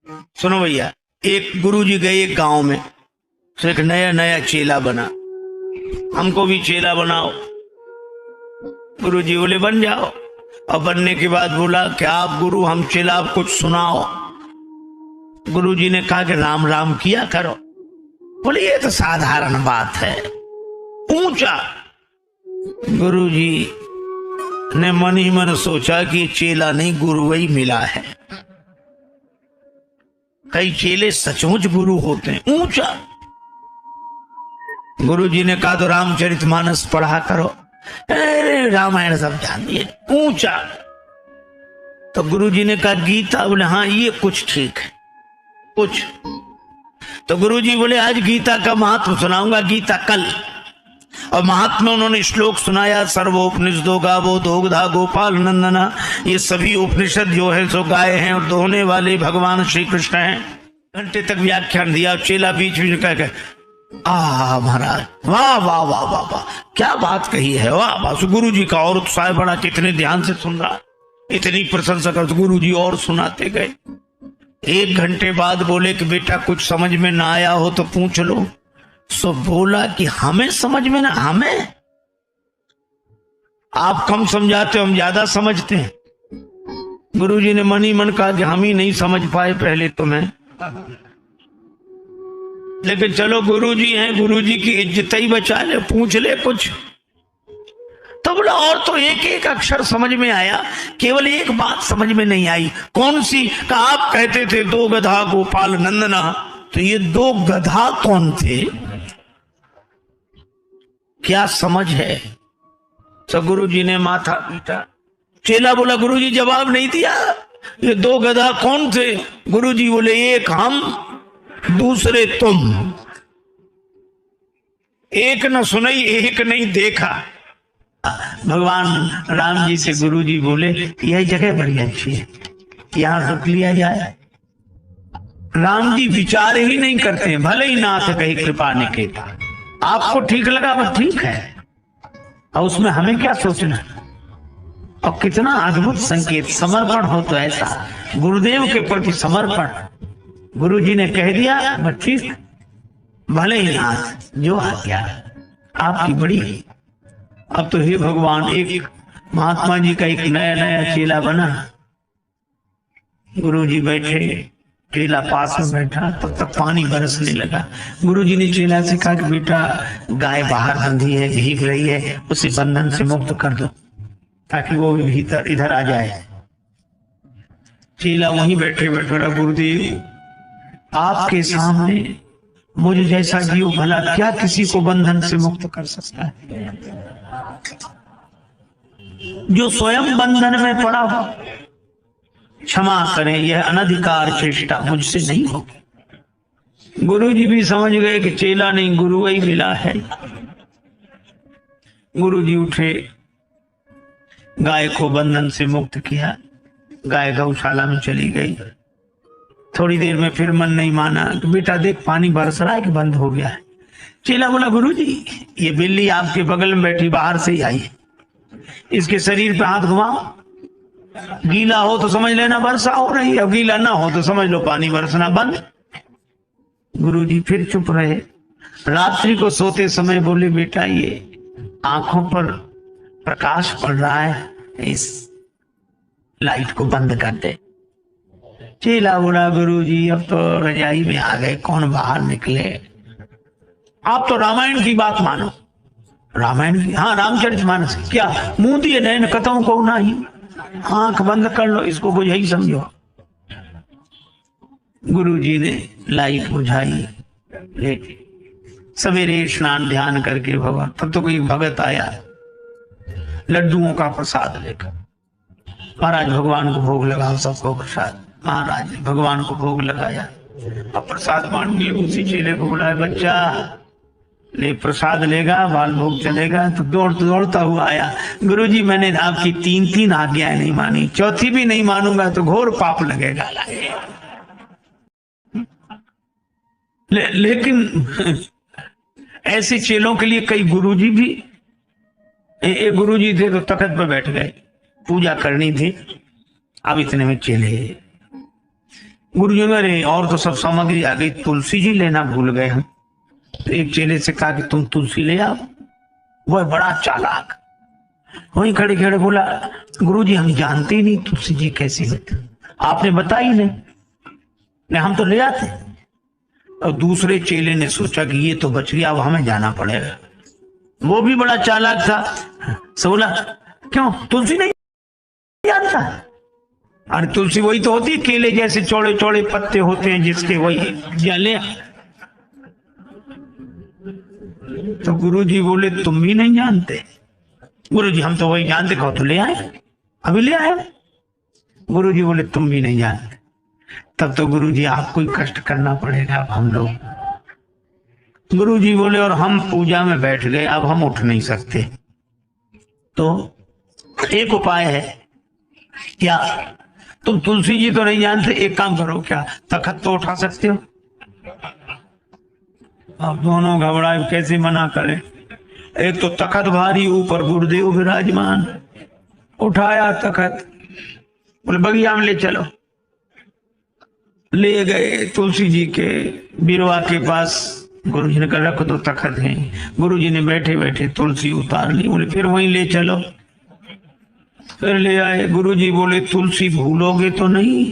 सुनो भैया, एक गुरुजी गए एक गांव में, तो एक नया नया चेला बना। हमको भी चेला बनाओ। गुरुजी बोले बन जाओ। और बनने के बाद बोला कि आप गुरु, हम चेला, आप कुछ सुनाओ। गुरुजी ने कहा कि राम राम किया करो। बोले ये तो साधारण बात है। ऊंचा। गुरुजी ने मन ही मन सोचा कि चेला नहीं, गुरु ही मिला है। कई चेले सचमुच गुरु होते हैं। ऊंचा। गुरुजी ने कहा तो रामचरितमानस पढ़ा करो। अरे रामायण सब जानिए। ऊंचा। तो गुरुजी ने कहा गीता। बोले हाँ ये कुछ ठीक है, कुछ। तो गुरुजी बोले आज गीता का महत्व सुनाऊंगा। गीता कल। और महात्मा उन्होंने श्लोक सुनाया। सर्वोपनिषदो गावो दोग्धा गोपाल नंदना। ये सभी उपनिषद जो है सो गाय हैं और दोहने वाले भगवान श्री कृष्ण हैं। घंटे तक व्याख्यान दिया। चेला बीच बीच में कह महाराज वाह वाह वाह वाह वाह, क्या बात कही है, वाह वाह। गुरु जी का और उत्साह बड़ा, कितने ध्यान से सुन रहा, इतनी प्रशंसा कर। गुरु जी और सुनाते गए। एक घंटे बाद बोले कि बेटा कुछ समझ में ना आया हो तो पूछ लो। सो बोला कि हमें समझ में ना, हमें आप कम समझाते हो, हम ज्यादा समझते हैं। गुरुजी ने मन ही मन कहा कि हम ही नहीं समझ पाए पहले तो मैं, लेकिन चलो गुरुजी हैं, गुरुजी की इज्जत ही बचा ले, पूछ ले कुछ। तो बोला और तो एक एक अक्षर समझ में आया, केवल एक बात समझ में नहीं आई। कौन सी? का आप कहते थे दो गधा गोपाल नंदना, तो ये दो गधा कौन थे? क्या समझ है? तो गुरुजी ने माथा पीटा। चेला बोला गुरुजी जवाब नहीं दिया, ये दो गधा कौन थे? गुरुजी बोले एक हम, दूसरे तुम। एक न सुनई, एक नहीं देखा। भगवान राम जी से गुरुजी बोले यह जगह बड़ी अच्छी है, यहां रुक लिया जाए। राम जी विचार ही नहीं करते, भले ही नाथ कही कृपा निकेता। आपको ठीक लगा बस ठीक है, और उसमें हमें क्या सोचना। और कितना अद्भुत संकेत, समर्पण हो तो ऐसा, गुरुदेव के प्रति समर्पण। गुरुजी ने कह दिया बस ठीक, भले ही नाथ जो आज्ञा आपकी बड़ी। अब तो हे भगवान, एक महात्मा जी का एक नया नया चेला बना। गुरुजी बैठे, चेला पास में बैठा, तब तक पानी बरसने लगा। गुरुजी ने चेला से कहा कि बेटा गाय बाहर बंधी है, भीग रही है, उसे बंधन से मुक्त कर दो ताकि वो भी भीतर इधर आ जाए। चेला वहीं बैठे बैठे रहा, गुरुदेव आपके सामने मुझ जैसा जीव भला क्या किसी को बंधन से मुक्त कर सकता है? जो स्वयं बंधन में पड़ा हो, क्षमा करें, यह अनधिकार चेष्टा मुझसे नहीं होगी। गुरुजी भी समझ गए कि चेला नहीं, गुरु ही मिला है। गुरुजी उठे, गाय को बंधन से मुक्त किया, गाय गौशाला में चली गई। थोड़ी देर में फिर मन नहीं माना कि बेटा देख पानी बरस रहा है कि बंद हो गया है। चेला बोला गुरुजी ये बिल्ली आपके बगल में बैठी बाहर से ही आई है, इसके शरीर पे हाथ घुमाओ, गीला हो तो समझ लेना वर्षा हो रही है, गीला ना हो तो समझ लो पानी बरसना बंद। गुरुजी फिर चुप रहे। रात्रि को सोते समय बोले बेटा ये आंखों पर प्रकाश पड़ रहा है, इस लाइट को बंद कर दे। चेला बोला गुरुजी अब तो रजाई में आ गए, कौन बाहर निकले, आप तो रामायण की बात मानो। रामायण की? हाँ रामचरितमानस। क्या मुंह दिए नैन कतों को नहीं, आंख बंद कर लो, इसको बुझ ही समझो। गुरुजी ने लाइट बुझाई, लेटे। सवेरे स्नान ध्यान करके भगवान, तब तो कोई भगत आया लड्डुओं का प्रसाद लेकर। महाराज भगवान को भोग लगाओ, सबको प्रसाद। महाराज ने भगवान को भोग लगाया और प्रसाद बांट के उसी चेले को बुलाया, बच्चा ले प्रसाद लेगा, बाल भोग चलेगा। तो दौड़ता हुआ आया, गुरुजी मैंने आपकी तीन तीन आज्ञाएं नहीं मानी, चौथी भी नहीं मानूंगा तो घोर पाप लगेगा। लेकिन ऐसे चेलों के लिए कई गुरुजी भी, एक गुरुजी थे तो तख्त पर बैठ गए, पूजा करनी थी। अब इतने में चेले गुरुजी ने अरे और तो सब सामग्री आ गई, तुलसी जी लेना भूल गए हम। तो एक चेले से कहा कि तुम तुलसी ले आओ। वह बड़ा चालाक वहीं खड़े खड़े बोला, गुरुजी हम जानते ही नहीं तुलसी जी कैसी होती, आपने बताई नहीं, हम तो ले आते। और दूसरे चेले ने सोचा कि ये तो बच गया, अब हमें जाना पड़ेगा। वो भी बड़ा चालाक था, सो बोला क्यों तुलसी नहीं जानता? अरे तुलसी वही तो होती है, केले जैसे चौड़े चौड़े पत्ते होते हैं जिसके, वही ले। तो गुरुजी बोले तुम भी नहीं जानते? गुरुजी हम तो वही जानते, कहो तो ले आए, अभी ले आए। गुरुजी बोले तुम भी नहीं जानते। तब तो गुरुजी आपको ही कष्ट करना पड़ेगा अब हम लोग। गुरुजी बोले और हम पूजा में बैठ गए, अब हम उठ नहीं सकते, तो एक उपाय है, क्या तुम तुलसी जी तो नहीं जानते, एक काम करो, क्या तखत तो उठा सकते हो? अब दोनों घबराए, कैसे मना करें। एक तो तखत भारी, ऊपर गुरुदेव विराजमान। उठाया तखत, बोले बगिया में ले चलो। ले गए तुलसी जी के बिरवा के पास। गुरु जी ने कहा रख दो तखत है। गुरु जी ने बैठे बैठे तुलसी उतार ली। बोले फिर वहीं ले चलो। फिर ले आए। गुरु जी बोले तुलसी भूलोगे तो नहीं?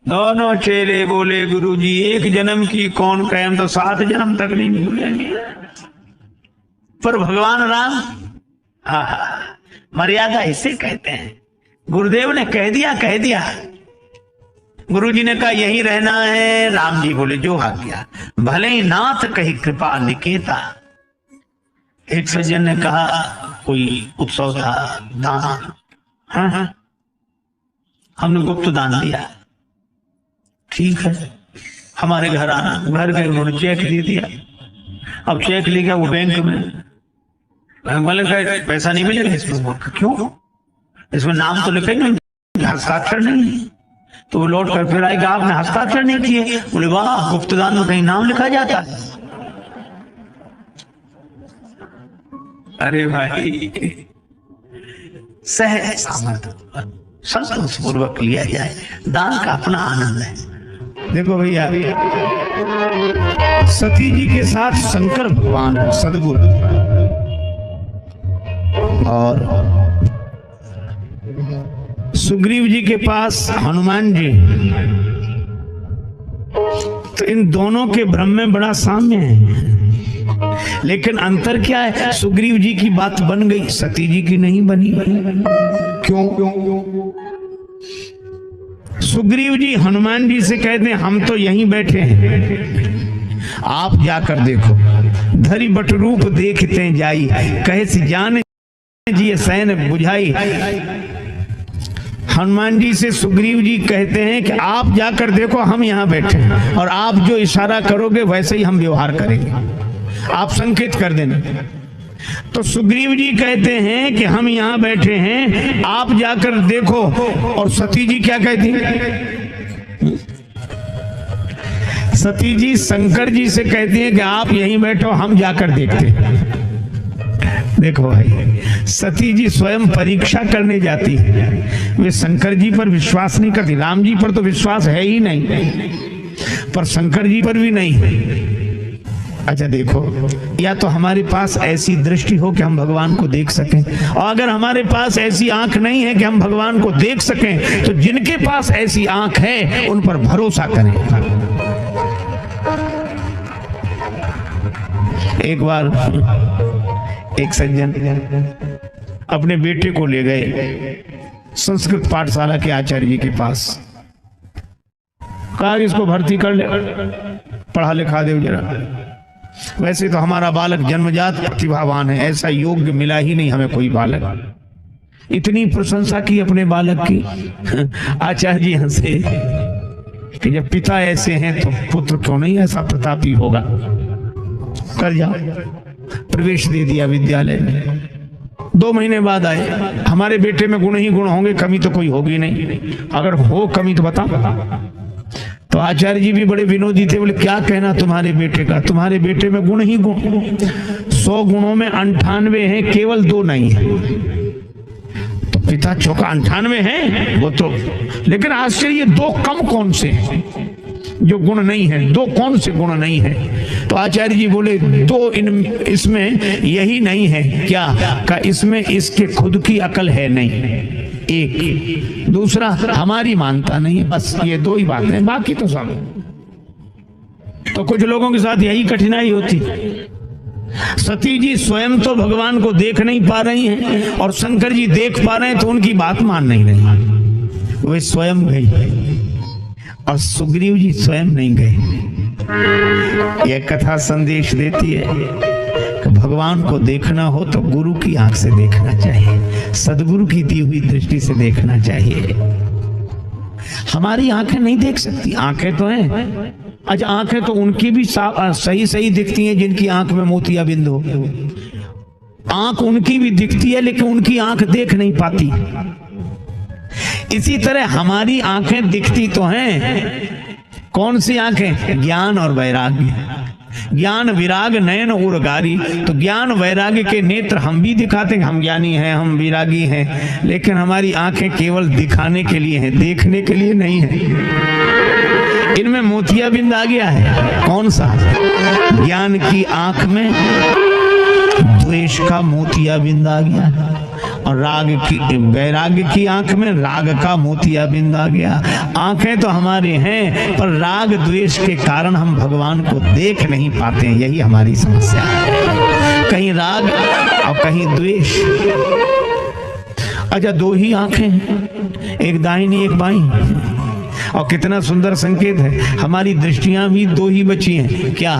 दोनों चेले बोले गुरु जी एक जन्म की कौन कहे, हम तो 7 जन्म तक नहीं भूलेंगे। पर भगवान राम, मर्यादा इसे कहते हैं। गुरुदेव ने कह दिया कह दिया। गुरुजी ने कहा यही रहना है। राम जी बोले जो आज्ञा। भले ही नाथ कही कृपा निकेता। एक सज्जन ने कहा कोई उत्सव था, दान, हाँ हमने गुप्त दान दिया, ठीक है हमारे घर आना। घर गए, उन्होंने चेक दे दिया। अब चेक ले गया वो बैंक में। बैंक वाले कहा पैसा नहीं मिलेगा इसमें। क्यों? इसमें नाम तो लिखे नहीं, हस्ताक्षर नहीं। तो वो लौट कर फिर आएगा, आपने हस्ताक्षर नहीं किए। बोले वाह, गुप्तदान में कहीं नाम लिखा जाता है? अरे भाई सहज संतोष पूर्वक लिया जाए, दान का अपना आनंद है। देखो भैया, सती जी के साथ शंकर भगवान सदगुरु और सुग्रीव जी के पास हनुमान जी, तो इन दोनों के भ्रम में बड़ा साम्य है। लेकिन अंतर क्या है? सुग्रीव जी की बात बन गई, सती जी की नहीं बनी। क्यों? सुग्रीव जी हनुमान जी से कहते हैं हम तो यहीं बैठे हैं, आप जाकर देखो। धरी बट रूप देखते जाई, कहे से जाने जी सैन बुझाई। हनुमान जी से सुग्रीव जी कहते हैं कि आप जाकर देखो, हम यहाँ बैठे हैं और आप जो इशारा करोगे वैसे ही हम व्यवहार करेंगे, आप संकेत कर देना। तो सुग्रीव जी कहते हैं कि हम यहाँ बैठे हैं, आप जाकर देखो। और सती जी क्या कहती हैं? सती जी शंकर जी से कहती हैं कि आप यहीं बैठो, हम जाकर देखते हैं। देखो भाई, सती जी स्वयं परीक्षा करने जाती है। वे शंकर जी पर विश्वास नहीं करती। राम जी पर तो विश्वास है ही नहीं, पर शंकर जी पर भी नहीं। अच्छा देखो, या तो हमारे पास ऐसी दृष्टि हो कि हम भगवान को देख सकें, और अगर हमारे पास ऐसी आंख नहीं है कि हम भगवान को देख सकें, तो जिनके पास ऐसी आंख है उन पर भरोसा करें। एक बार एक सज्जन अपने बेटे को ले गए संस्कृत पाठशाला के आचार्य जी के पास। कहा इसको भर्ती कर ले, पढ़ा लिखा दे जरा। वैसे तो हमारा बालक जन्मजात प्रतिभावान है, ऐसा योग्य मिला ही नहीं हमें कोई बालक। इतनी प्रशंसा की अपने बालक की आचार्य जी हंसे कि जब पिता ऐसे हैं तो पुत्र क्यों नहीं ऐसा प्रतापी होगा। कर जाओ, प्रवेश दे दिया विद्यालय में। 2 महीने बाद आए, हमारे बेटे में गुण ही गुण होंगे, कमी तो कोई होगी नहीं, अगर हो कमी तो बता। तो आचार्य जी भी बड़े विनोदी थे। बोले क्या कहना तुम्हारे बेटे का? तुम्हारे बेटे में गुण ही गुण, 100 गुणों में 98 हैं, केवल 2 नहीं है। तो पिता 98 है वो तो, लेकिन आश्चर्य 2 कम कौन से हैं जो गुण नहीं है? 2 कौन से गुण नहीं है? तो आचार्य जी बोले 2 इसमें यही नहीं है। क्या का? इसमें इसके खुद की अकल है नहीं, एक। दूसरा हमारी मानता नहीं है, बस ये 2 ही बातें, बाकी तो सब। तो कुछ लोगों के साथ यही कठिनाई होती। सती जी स्वयं तो भगवान को देख नहीं पा रही हैं और शंकर जी देख पा रहे हैं तो उनकी बात मान नहीं रही। वे स्वयं गई और सुग्रीव जी स्वयं नहीं गए। यह कथा संदेश देती है कि भगवान को देखना हो तो गुरु की आंख से देखना चाहिए, सदगुरु की दी हुई दृष्टि से देखना चाहिए। हमारी आंखें नहीं देख सकती, आंखें तो हैं। अच्छा, आंखें तो उनकी भी सही सही दिखती हैं जिनकी आंख में मोतियाबिंद हो। आंख उनकी भी दिखती है लेकिन उनकी आंख देख नहीं पाती। इसी तरह हमारी आंखें दिखती तो हैं। कौन सी आंखें? ज्ञान और वैराग्य। ज्ञान विराग नयन उर्गारी। तो ज्ञान वैराग्य के नेत्र हम भी दिखाते हैं, हम ज्ञानी हैं, हम विरागी हैं, लेकिन हमारी आंखें केवल दिखाने के लिए हैं, देखने के लिए नहीं है। इनमें मोतियाबिंद आ गया है। कौन सा? ज्ञान की आंख में द्वेष का मोतियाबिंद आ गया और राग की, वैराग्य की आंख में राग का मोतियाबिंद आ गया। आंखें तो हमारे हैं पर राग द्वेष के कारण हम भगवान को देख नहीं पाते हैं, यही हमारी समस्या है। कहीं राग और कहीं द्वेष। अच्छा, 2 ही आंखें हैं, एक दाहिनी एक बाईं। और कितना सुंदर संकेत है, हमारी दृष्टियां भी 2 ही बची हैं। क्या?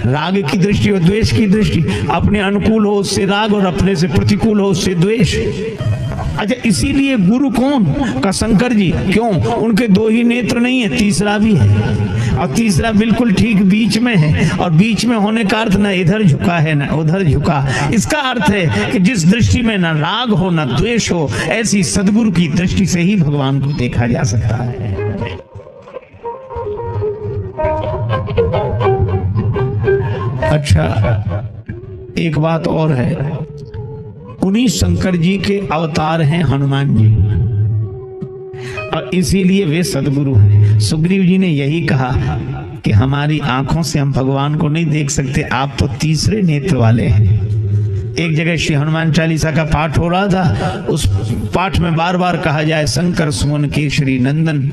राग की दृष्टि और द्वेष की दृष्टि। अपने अनुकूल हो उससे राग और अपने से प्रतिकूल हो उससे द्वेष। अच्छा, इसीलिए गुरु कौन? का शंकर जी। क्यों? उनके 2 ही नेत्र नहीं है, तीसरा भी है और तीसरा बिल्कुल ठीक बीच में है। और बीच में होने का अर्थ न इधर झुका है न उधर झुका। इसका अर्थ है कि जिस दृष्टि में न राग हो न द्वेष हो, ऐसी सदगुरु की दृष्टि से ही भगवान को देखा जा सकता है। अच्छा, एक बात और है, उन्हीं शंकर जी के अवतार हैं हनुमान जी और इसीलिए वे सदगुरु हैं। सुग्रीव जी ने यही कहा कि हमारी आंखों से हम भगवान को नहीं देख सकते, आप तो तीसरे नेत्र वाले हैं। एक जगह श्री हनुमान चालीसा का पाठ हो रहा था, उस पाठ में बार बार कहा जाए शंकर सुमन केशरी नंदन।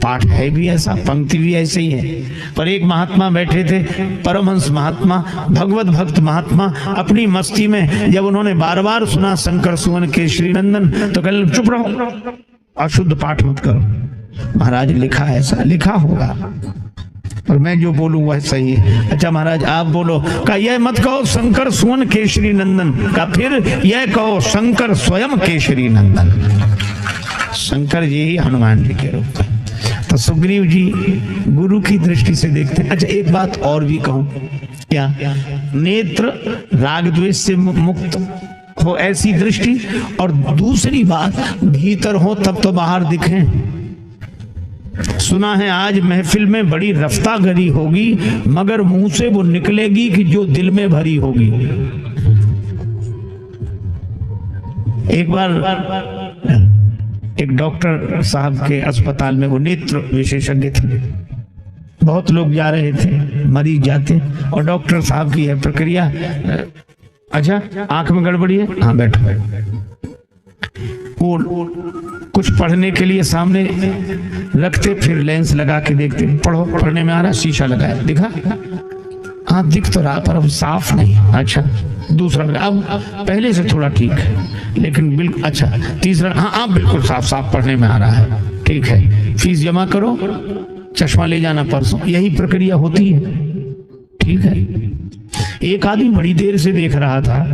पाठ है भी ऐसा, पंक्ति भी ऐसे ही है। पर एक महात्मा बैठे थे, परमहंस महात्मा, भगवत भक्त महात्मा, अपनी मस्ती में जब उन्होंने बार बार सुना शंकर सुमन केशरी नंदन तो कहने चुप रहो, अशुद्ध पाठ मत करो। महाराज लिखा है, ऐसा लिखा होगा पर मैं जो बोलूं वह सही है। अच्छा महाराज आप बोलो। का यह मत कहो शंकर सुमन केशरी नंदन, का फिर यह कहो शंकर स्वयं केशरी नंदन। शंकर जी ही हनुमान जी के रूप में। तो सुग्रीव जी गुरु की दृष्टि से देखते हैं। अच्छा, एक बात और भी कहूं, क्या? नेत्र राग द्वेष से मुक्त हो ऐसी दृष्टि, और दूसरी बात भीतर हो तब तो बाहर दिखें। सुना है आज महफिल में बड़ी रफ्तागरी होगी, मगर मुंह से वो निकलेगी कि जो दिल में भरी होगी। एक बार एक डॉक्टर साहब के अस्पताल में, वो नेत्र विशेषज्ञ थे, बहुत लोग जा रहे थे, मरीज जाते, और डॉक्टर साहब की है प्रक्रिया, अच्छा आंख में गड़बड़ी है, हाँ बैठो। वो कुछ पढ़ने के लिए सामने रखते, फिर लेंस लगा के देखते, पढ़ो, पढ़ने में आ रहा, शीशा लगाया, दिखा, हाँ दिख तो रहा पर अब साफ नहीं। अच्छा दूसरा, अब पहले से थोड़ा ठीक है लेकिन बिल्कुल। अच्छा तीसरा, हाँ आप बिल्कुल साफ साफ पढ़ने में आ रहा है, ठीक है, फीस जमा करो, चश्मा ले जाना परसों। यही प्रक्रिया होती है, ठीक है। एक आदमी बड़ी देर से देख रहा था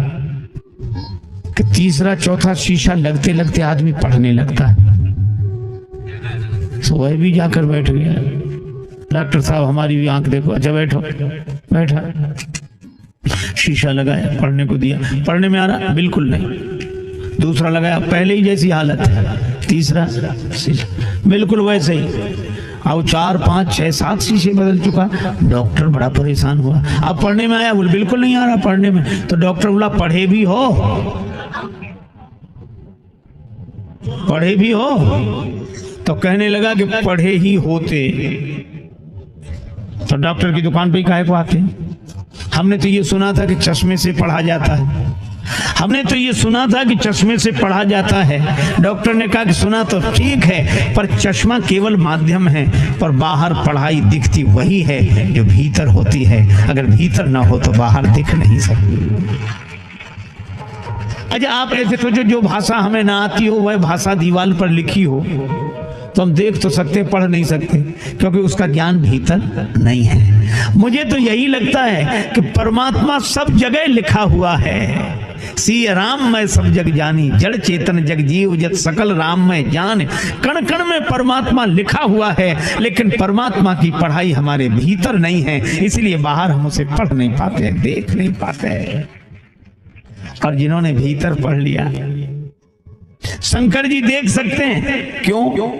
कि तीसरा चौथा शीशा लगते लगते आदमी पढ़ने लगता है, तो वह भी जाकर बैठ गया। डॉक्टर साहब हमारी भी आंख देखो। अच्छा बैठो, बैठा, शीशा लगाया, पढ़ने को दिया, पढ़ने में आ रहा बिल्कुल नहीं। दूसरा लगाया, पहले ही जैसी हालत है। तीसरा बिल्कुल वैसे ही। अब 4 5 6 7 शीशे बदल चुका। डॉक्टर बड़ा परेशान हुआ। अब पढ़ने में आया, बोले बिल्कुल नहीं आ रहा पढ़ने में। तो डॉक्टर बोला पढ़े भी हो, पढ़े भी हो? तो कहने लगा कि पढ़े ही होते तो डॉक्टर की दुकान पे काहे को आते? हमने तो ये सुना था कि चश्मे से पढ़ा जाता है, हमने तो ये सुना था कि चश्मे से पढ़ा जाता है। डॉक्टर ने कहा कि सुना तो ठीक है, पर चश्मा केवल माध्यम है, पर बाहर पढ़ाई दिखती वही है जो भीतर होती है। अगर भीतर ना हो तो बाहर दिख नहीं सकती। अच्छा, आप ऐसे सोचो जो भाषा हमें ना आती हो वह भाषा दीवार पर लिखी हो तो हम देख तो सकते, पढ़ नहीं सकते, क्योंकि उसका ज्ञान भीतर नहीं है। मुझे तो यही लगता है कि परमात्मा सब जगह लिखा हुआ है। सी राम मैं सब जग जानी, जड़ चेतन जग जीव जत सकल राम मैं जान। कण कण में परमात्मा लिखा हुआ है, लेकिन परमात्मा की पढ़ाई हमारे भीतर नहीं है, इसलिए बाहर हम उसे पढ़ नहीं पाते, देख नहीं पाते। और जिन्होंने भीतर पढ़ लिया, शंकर जी देख सकते हैं। क्यों?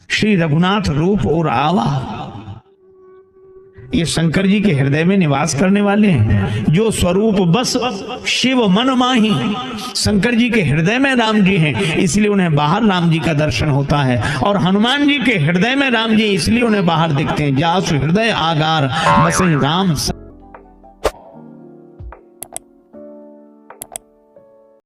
श्री रघुनाथ रूप और आवा, ये शंकर जी के हृदय में निवास करने वाले हैं। जो स्वरूप बस शिव मन माही, शंकर जी के हृदय में राम जी हैं, इसलिए उन्हें बाहर राम जी का दर्शन होता है। और हनुमान जी के हृदय में राम जी, इसलिए उन्हें बाहर दिखते हैं। जासु हृदय आगार बसे राम।